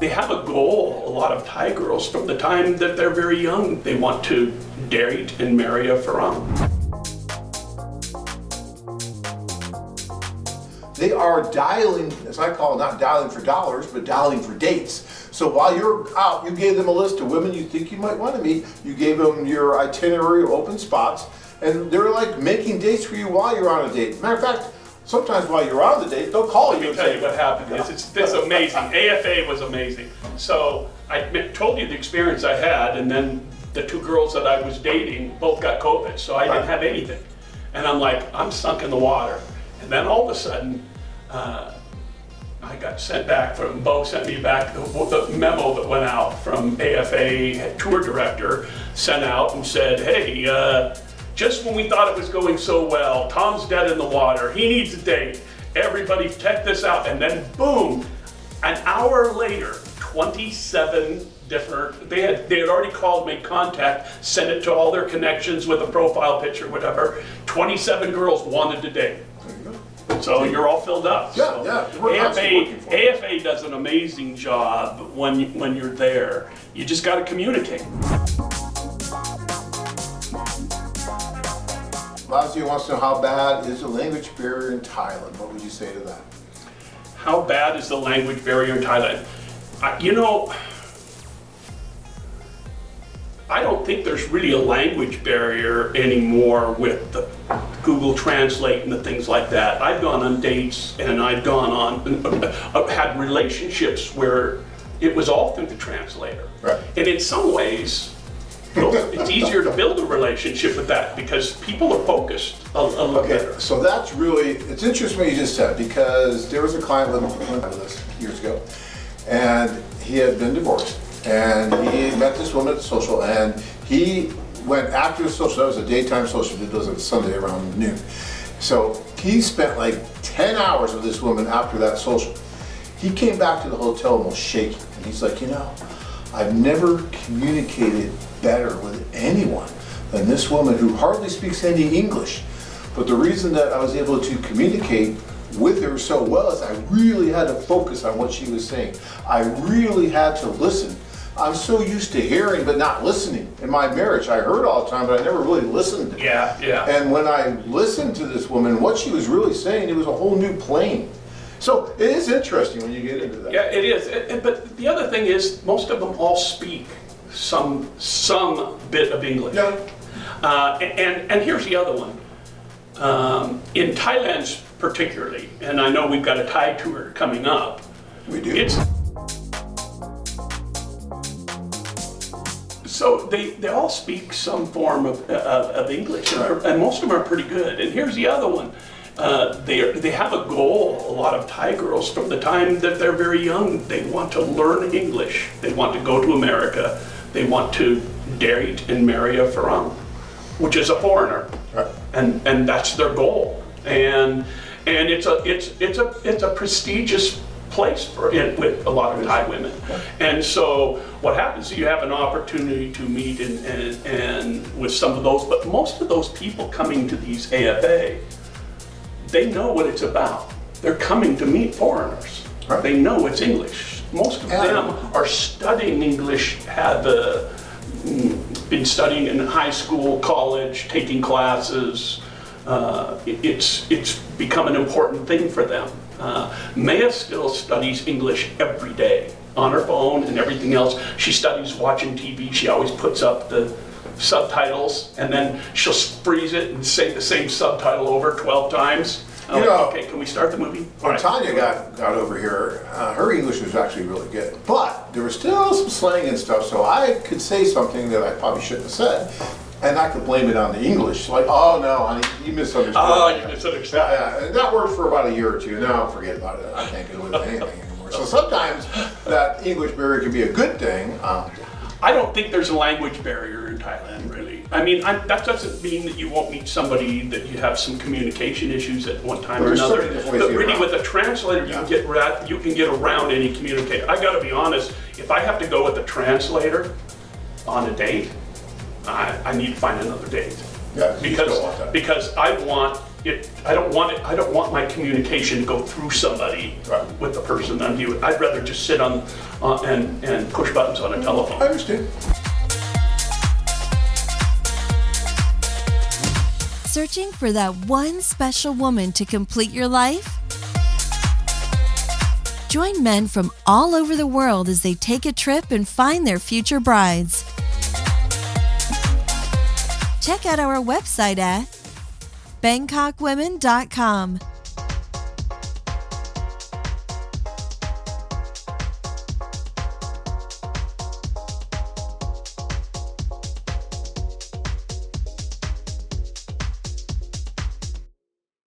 They have a goal, a lot of Thai girls, from the time that they're very young. They want to date and marry a Farang. They are dialing, as I call it, not dialing for dollars, but dialing for dates. So while you're out, you gave them a list of women you think you might want to meet, you gave them your itinerary of open spots, and they're like making dates for you while you're on a date. Matter of fact, sometimes while you're on the date, they'll call you. Let me tell you what happened. It's amazing. AFA was amazing. So I told you the experience I had, and then the two girls that I was dating both got COVID, so I didn't have anything. And I'm like, I'm sunk in the water. And then all of a sudden, I got sent back from, Bo sent me back the memo that went out from AFA tour director, sent out and said, hey, just when we thought it was going so well, Tom's dead in the water, he needs a date. Everybody check this out. And then boom, an hour later, 27 different, they had already called, made contact, sent it to all their connections with a profile picture, whatever. 27 girls wanted to date. So you're all filled up. Yeah, so yeah. AFA does an amazing job when you're there. You just got to communicate. Lazio wants to know, how bad is the language barrier in Thailand? What would you say to that? How bad is the language barrier in Thailand? I don't think there's really a language barrier anymore with the Google Translate and the things like that. I've gone on dates and I've gone on, I've had relationships where it was all through the translator. Right. And in some ways, it's easier to build a relationship with that because people are focused a little better. So that's really, it's interesting what you just said, because there was a client with us years ago, and he had been divorced. And he met this woman at the social, and he went after the social. That was a daytime social. It was a Sunday around noon. So he spent like 10 hours with this woman after that social. He came back to the hotel almost shaking, and he's like, I've never communicated better with anyone than this woman who hardly speaks any English. But the reason that I was able to communicate with her so well is I really had to focus on what she was saying. I really had to listen. I'm so used to hearing but not listening. In my marriage, I heard all the time, but I never really listened. Yeah. And when I listened to this woman, what she was really saying, it was a whole new plane. So it is interesting when you get into that. Yeah, it is. But the other thing is, most of them all speak some bit of English. Yeah. And here's the other one. In Thailand particularly, and I know we've got a Thai tour coming up. We do. So they all speak some form of English, and most of them are pretty good. And here's the other one. They have a goal, a lot of Thai girls, from the time that they're very young. They want to learn English. They want to go to America. They want to date and marry a Farang, which is a foreigner. Right. And that's their goal. And it's a prestigious place with a lot of Thai women. And so what happens is you have an opportunity to meet and with some of those, but most of those people coming to these AFA, they know what it's about. They're coming to meet foreigners. Right. They know it's English. Most of them are studying English, have been studying in high school, college, taking classes. It's become an important thing for them. Maya still studies English every day on her phone and everything else. She studies watching TV. She always puts up the subtitles, and then she'll freeze it and say the same subtitle over 12 times. Okay, can we start the movie? When Tanya got over here, her English was actually really good, but there was still some slang and stuff, so I could say something that I probably shouldn't have said, and I could blame it on the English. Like, oh no, honey, you misunderstood. Oh, you misunderstood. Yeah, and that worked for about a year or two. Now forget about it. I can't get away with anything anymore. So sometimes that English barrier can be a good thing. I don't think there's a language barrier in Thailand, really. I mean, that doesn't mean that you won't meet somebody that you have some communication issues at one time or another. But really, with a translator, you can get around any communicator. I got to be honest. If I have to go with a translator on a date, I need to find another date. Yeah, because I want I don't want my communication to go through somebody Right. with the person I'm dealing with. I'd rather just sit on and push buttons on a I telephone. understand. Searching for that one special woman to complete your life? Join men from all over the world as they take a trip and find their future brides. Check out our website at bangkokwomen.com.